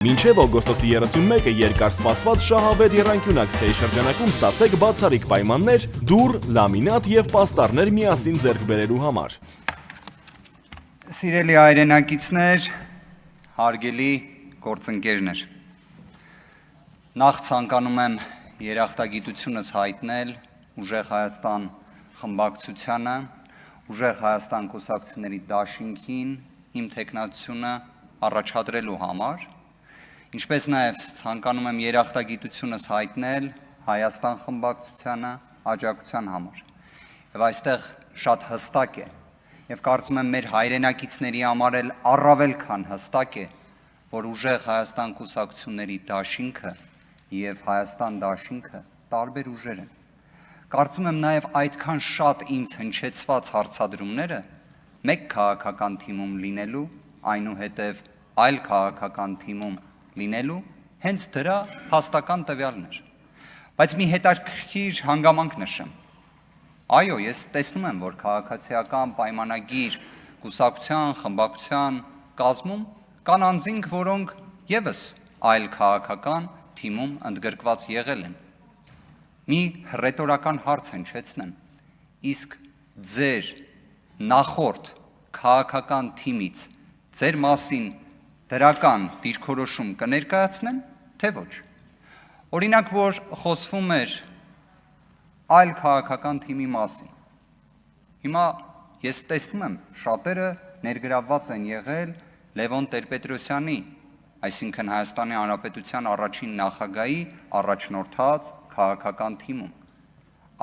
Մինչև օգոստոսի 31-ը երկար սպասված շահավետ եռանկյունակցիայի շրջանակում ստացեք բացառիկ պայմաններ դուռ, լամինատ և պաստառներ միասին ձեռք բերելու համար։ Սիրելի հայրենակիցներ, հարգելի գործընկերներ, նախ ցանկանում եմ երախտագիտությունս հայտնել Ուժեղ Հայաստան խմբակցությանը, Ուժեղ Հայաստան կուսակցությունների դաշինքին իմ թեկնածությունը առաջադրելու համար, ինչպես նաև ցանկանում եմ երախտագիտությունս հայտնել Հայաստան խմբակցությանը աջակցության համար։ Եվ այստեղ շատ հստակ է, եւ կարծում եմ մեր հայրենակիցների համար էլ առավել քան հստակ է, որ Ուժեղ Հայաստան կուսակցությունների դաշինքը եւ Հայաստան դաշինքը տարբեր ուժեր են։ Կարծում եմ նաև այդքան շատ ինձ հնչեցված հարցադրումները մեկ քաղաքական թիմում լինելու, այնուհետև այլ քաղաքական թիմում լինելու հենց դրա հաստական տվյալներ։ Բայց մի հետաքրքիր հանգամանք նշեմ։ Այո, ես տեսնում եմ, որ քաղաքացիական պայմանագիր կուսակցության, խմբակցության կազմում կան անձինք, որոնք եւս այլ քաղաքական թիմում ընդգրկված եղել են։ Մի ռետորական հարց հնչեցնեմ, իսկ ձեր նախորդ քաղաքական թիմից ձեր մասին դրական դիրքորոշում կներկայացնեն, թե ոչ։ Օրինակ, որ խոսվում էր այլ քաղաքական թիմի մասին։ Հիմա ես տեսնում եմ, շատերը ներգրավված են եղել Լևոն Տեր-Պետրոսյանի, այսինքն Հայաստանի Հանրապետության առաջին նախագահի առաջնորդած քաղաքական թիմում։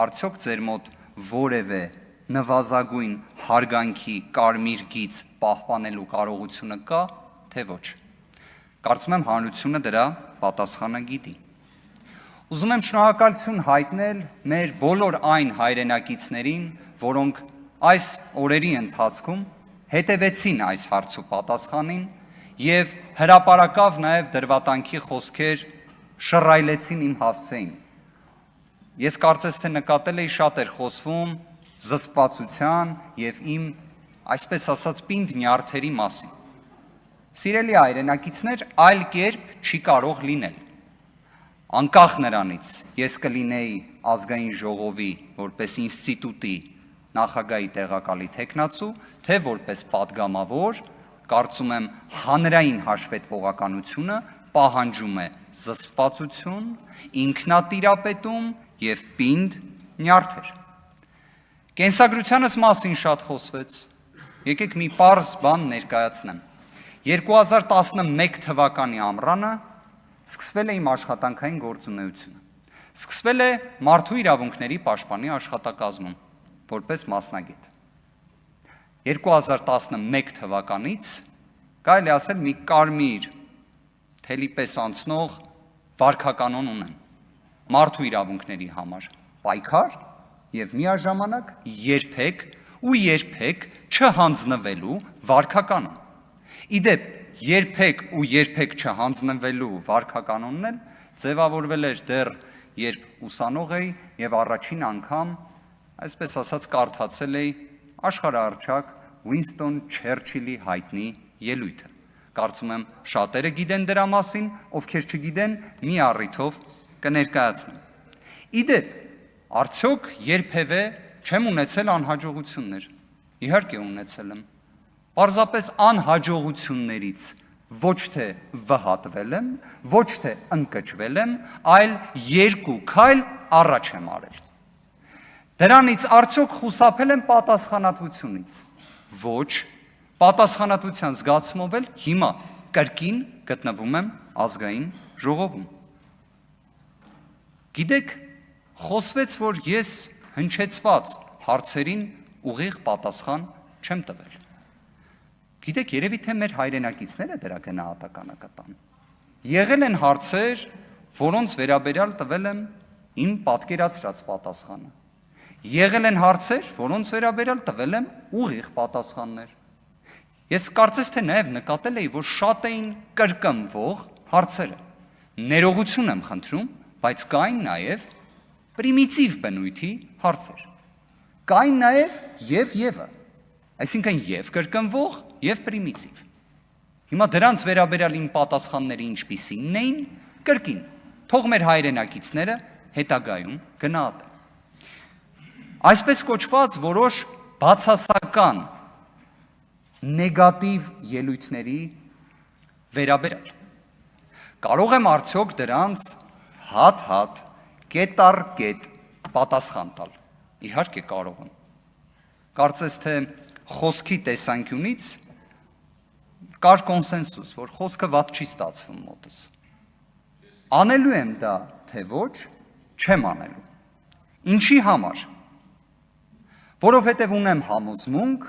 Արդյոք ձեր մոտ որևէ նվազագույն հարգանքի կարմիր գիծ պահպանելու կարողությունը կա, թե ոչ։ Կարծում եմ հանրությունը դրա պատասխանը գիտի։ Ուզում եմ շնորհակալություն հայտնել մեր բոլոր այն հայրենակիցներին, որոնք այս օրերի ընթացքում հետևեցին այս հարցու պատասխանին եւ հրապարակավ նաեւ դրվատանքի խոսքեր շռայլեցին իմ հասցեին։ Ես կարծես թե նկատել էի շատ էր խոսվում զսպվածության եւ իմ, այսպես ասած, պինդ նյարդերի մասին։ Սիրելի հայրենակիցներ, այլ կերպ չի կարող լինել։ Անկախ նրանից, ես կլինեի ազգային ժողովի որպես ինստիտուտի նախագահի տեղակալի թեկնածու, թե որպես падգամավոր, կարծում եմ հանրային հաշվետվողականությունը պահանջում է զսպվածություն, ինքնատիրապետում եւ պինդ նյարդեր։ Կենսագրությանս մասին շատ խոսվեց։ Եկեք մի պարզ բան ներկայացնեմ։ 2011 թվականի ամռանը սկսվել է իմ աշխատանքային գործունեությունը։ Սկսվել է Մարդու իրավունքների պաշտպանի աշխատակազմում, որպես մասնագետ։ 2011 թվականից կարելի ասել մի կարմիր թելի պես անցնող վարքականոն ունեմ։ Մարդու իրավունքների համար պայքար եւ միաժամանակ երբեք չհանձնվելու վարքականոն։ Իդեպ, երբեք չհանձնվելու վարքականոնն էլ ձևավորվել էր դեռ երբ ուսանող էի եւ առաջին անգամ, այսպես ասած, կարդացել էի աշխարհահռչակ Ուինստոն Չերչիլի հայտնի ելույթը։ Կարծում եմ շատերը գիտեն դրա մասին, ովքեր չգիտեն, մի առիթով կներկայացնեմ։ Իդեպ, արդյոք երբևէ չեմ ունեցել անհաջողություններ։ Իհարկե ունեցել եմ։ Պարզապես անհաջողություններից ոչ թե վհատվել եմ, ոչ թե ընկճվել եմ, այլ երկու քայլ առաջ եմ արել։ Դրանից արդյոք խուսափել եմ պատասխանատվությունից։ Ոչ, պատասխանատվության զգացումով էլ հիմա կրկին գտնվում եմ ազգային ժողովում։ Գիտեք, խոսվեց, որ ես հնչեցված հարցերին ուղիղ պատասխան չեմ տվել։ Գիտեք, երևի թե մեր հայրենակիցները դրա գնահատականը կտան։ Եղել են հարցեր, որոնց վերաբերյալ տվել եմ իմ պատկերացրած պատասխանը։ Եղել են հարցեր, որոնց վերաբերյալ տվել եմ ուղիղ պատասխաններ։ Ես կարծես թե նաև նկատել էի, որ շատ էին կրկնվող հարցերը։ Ներողություն եմ խնդրում, բայց կային նաև պրիմիտիվ բնույթի հարցեր։ Կային նաև եւ, այսինքն եւ կրկնվող, եւ պրիմիտիվ։ Հիմա դրանց վերաբերյալ իմ պատասխանները ինչպիսին էին, կրկին, թող մեր հայրենակիցները հետագայում գնահատեն։ Այսպես կոչված որոշ բացասական նեգատիվ ելույթների վերաբերյալ։ Կարող եմ արդյոք դրանց հատ-հատ, կետ առ կետ պատասխան տալ։ Իհարկե կարող եմ։ Կարծես թե խոսքի տեսանկյունից կար կոնսենսուս, որ խոսքը վատ չի ստացվում մոտս։ Անելու եմ դա, թե ոչ, չեմ անելու։ Ինչի համար։ Որովհետև ունեմ համոզմունք,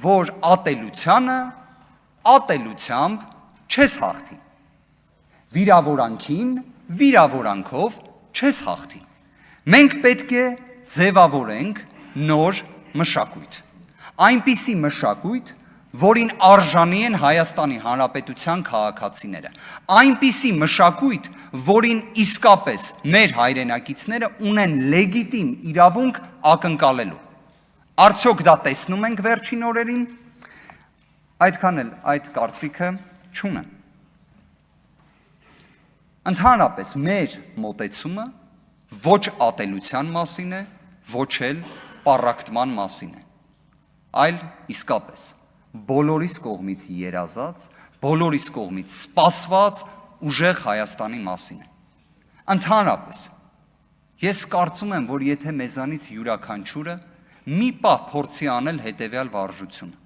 որ ատելությանը ատելությամբ չես հաղթի։ Վիրավորանքին վիրավորանքով չես հաղթի։ Մենք պետք է ձևավորենք նոր մշակույթ։ Այնպիսի մշակույթ, որին արժանի են Հայաստանի Հանրապետության քաղաքացիները։ Այնպիսի մշակույթ, որին իսկապես մեր հայրենակիցները ունեն լեգիտիմ իրավունք ակնկալելու։ Արդյոք դա տեսնում ենք վերջին օրերին։ Այդքան էլ այդ կարծիքը չունեմ։ Ընդհանրապես մեր մոտեցումը ոչ ատելության մասին է, ոչ էլ պառակտման մասին է, այլ իսկապես բոլորիս կողմից երազած, բոլորիս կողմից սպասված ուժեղ Հայաստանի մասին է։ Ընդհանրապես, ես կարծում եմ, որ եթե մեզանից յուրաքանչյուրը մի պահ փորձի անել հետևյալ վարժությունը,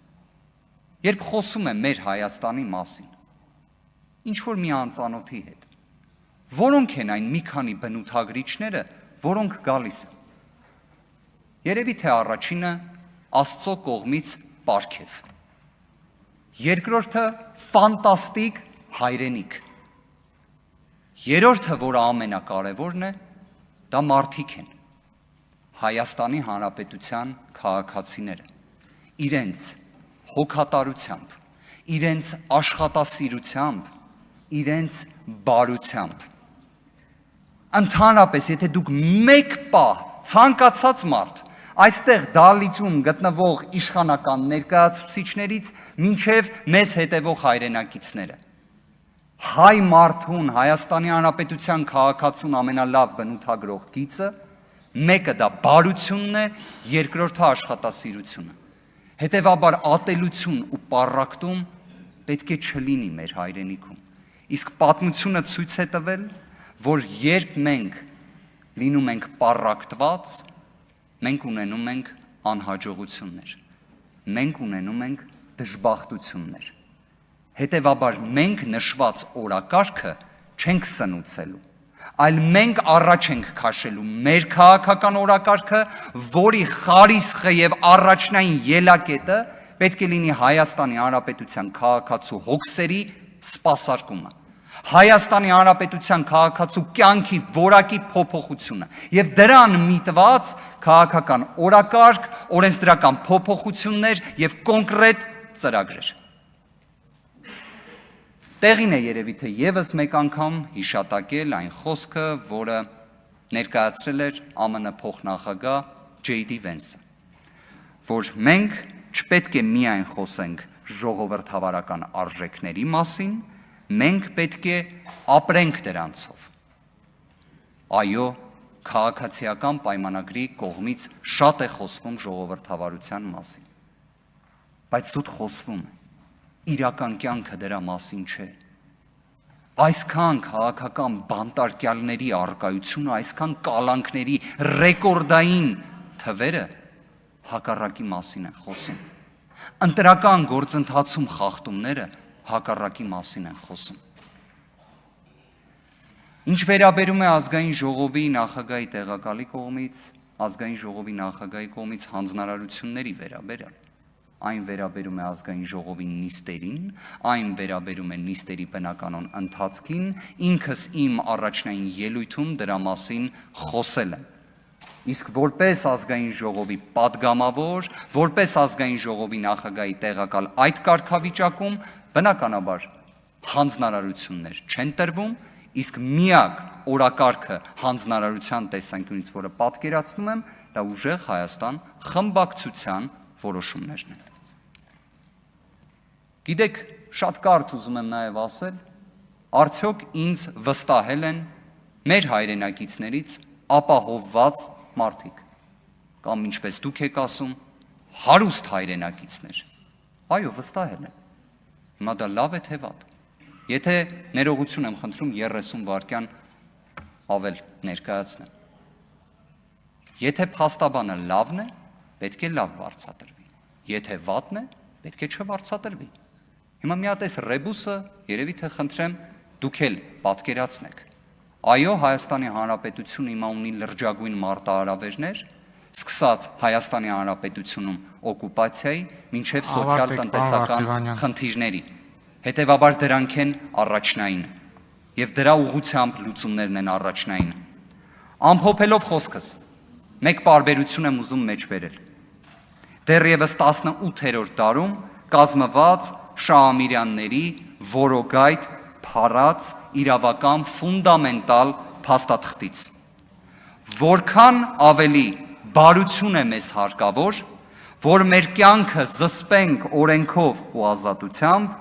երբ խոսում եմ մեր Հայաստանի մասին, ինչ-որ մի անծանոթի հետ, որոնք են այն մի քանի բնութագրիչները, որոնք գալիս են։ Երևի թե առաջինը Աստծո կողմից պարգև, երկրորդը ֆանտաստիկ հայրենիք, երրորդը, որը ամենակարևորն է, դա մարդիկ են, Հայաստանի Հանրապետության քաղաքացիները, իրենց հոգատարությամբ, իրենց աշխատասիրությամբ, իրենց բարությամբ։ Ընդհանրապես, եթե դուք մեկ պահ ցանկացած մարդ այստեղ դահլիճում գտնվող իշխանական ներկայացուցիչներից մինչև մեզ հետևող հայրենակիցները, հայ մարդուն, Հայաստանի Հանրապետության քաղաքացուն ամենալավ բնութագրող գիծը, մեկը դա բարությունն է, երկրորդը աշխատասիրությունը։ Հետևաբար ատելություն ու պառակտում պետք է չլինի մեր հայրենիքում։ Իսկ պատմությունը ցույց է տվել, որ երբ մենք լինում ենք պառակտված, մենք ունենում ենք անհաջողություններ, մենք ունենում ենք դժբախտություններ։ Հետևաբար մենք նշված օրակարգը չենք սնուցելու, այլ մենք առաջ ենք քաշելու մեր քաղաքական օրակարգը, որի խարիսխը եւ առաջնային ելակետը պետք է լինի Հայաստանի Հանրապետության քաղաքացու հոգսերի սպասարկումը, Հայաստանի Հանրապետության քաղաքացու կյանքի որակի փոփոխությունը եւ դրան միտված քաղաքական օրակարգ, օրենսդրական փոփոխություններ եւ կոնկրետ ծրագրեր։ Տեղին է երևի թե եւս մեկ անգամ հիշատակել այն խոսքը, որը ներկայացրել էր ԱՄՆ փոխնախագահ J.D. Vance-ը, որ մենք չպետք է միայն խոսենք ժողովրդավարական արժեքների մասին, մենք պետք է ապրենք դրանցով։ Այո, քաղաքացիական պայմանագրի կողմից շատ է խոսվում ժողովրդավարության մասին, բայց զուտ խոսվում է, իրական կյանքը դրա մասին չէ։ Այսքան քաղաքական բանտարկյալների առկայությունը, այսքան կալանքների ռեկորդային թվերը հակառակի մասին են խոսում։ Ընտրական գործընթացում խախտումները հակառակի մասին են խոսում։ Ինչ վերաբերում է ազգային ժողովի նախագահի տեղակալի կողմից, ազգային ժողովի նախագահի կողմից հանձնարարությունների վերաբերյալ, այն վերաբերում է ազգային ժողովի նիստերին, այն վերաբերում է նիստերի բնականոն ընթացքին, ինքս իմ առաջնային ելույթում դրա մասին խոսել եմ։ Իսկ որպես ազգային ժողովի պատգամավոր, որպես ազգային ժողովի նախագահի տեղակալ այդ կարգավիճակում, բնականաբար հանձնարարություններ չեն տրվում, իսկ միակ օրակարգը հանձնարարության տեսանկյունից, որը պատկերացնում եմ, դա ուժեղ Հայաստան խմբակցության որոշումներն են։ Գիտեք, շատ կարճ ուզում եմ նաև ասել, արդյոք ինձ վստահել են մեր հայրենակիցներից ապահովված մարդիկ, կամ ինչպես դուք եք ասում, հարուստ հայրենակիցներ, այո, վստահել են, հիմա դա լավ է թե վատ, եթե ներողություն եմ խնդրում 30 վայրկյան ավել ներկայացնեմ, եթե փաստաբանը լավն է, պետք է լավ վարձատրվի, եթե վատն է, պետք է չվարձատրվի, հիմա մի հատ այս ռեբուսը երևի թե խնդրեմ դուք էլ պատկերացնեք, այո, Հայաստանի Հանրապետությունը հիմա ունի լրջագույն մարտահրավերներ, սկսած Հայաստանի Հանրապետությունում օկուպացիայի, մինչև սոցիալ-տնտեսական խնդիրների, հետևաբար դրանք են առաջնային, եւ դրա ուղղությամբ լուծումներն են առաջնային, ամփոփելով խոսքս, մեկ պարբերություն եմ ուզում մեջ բերել, դեռևս 18-րդ դարում կազմված Շահ Ամիրյանների որոգայթ փառած իրավական ֆունդամենտալ փաստաթղթից, որքան ավելի բարություն է մեզ հարկավոր, որ մեր կյանքը զսպենք օրենքով ու ազատությամբ,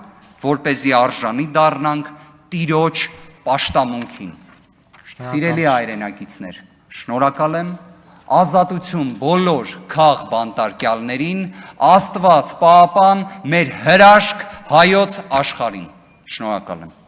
որպեսզի արժանի դառնանք Տիրոջ պաշտամունքին։ Սիրելի հայրենակիցներ, շնորհակալ եմ, ազատություն բոլոր քաղ բանտարկյալներին, Աստված պահապան մեր հրաշք հայոց աշխարհին։ Շնորհակալ եմ։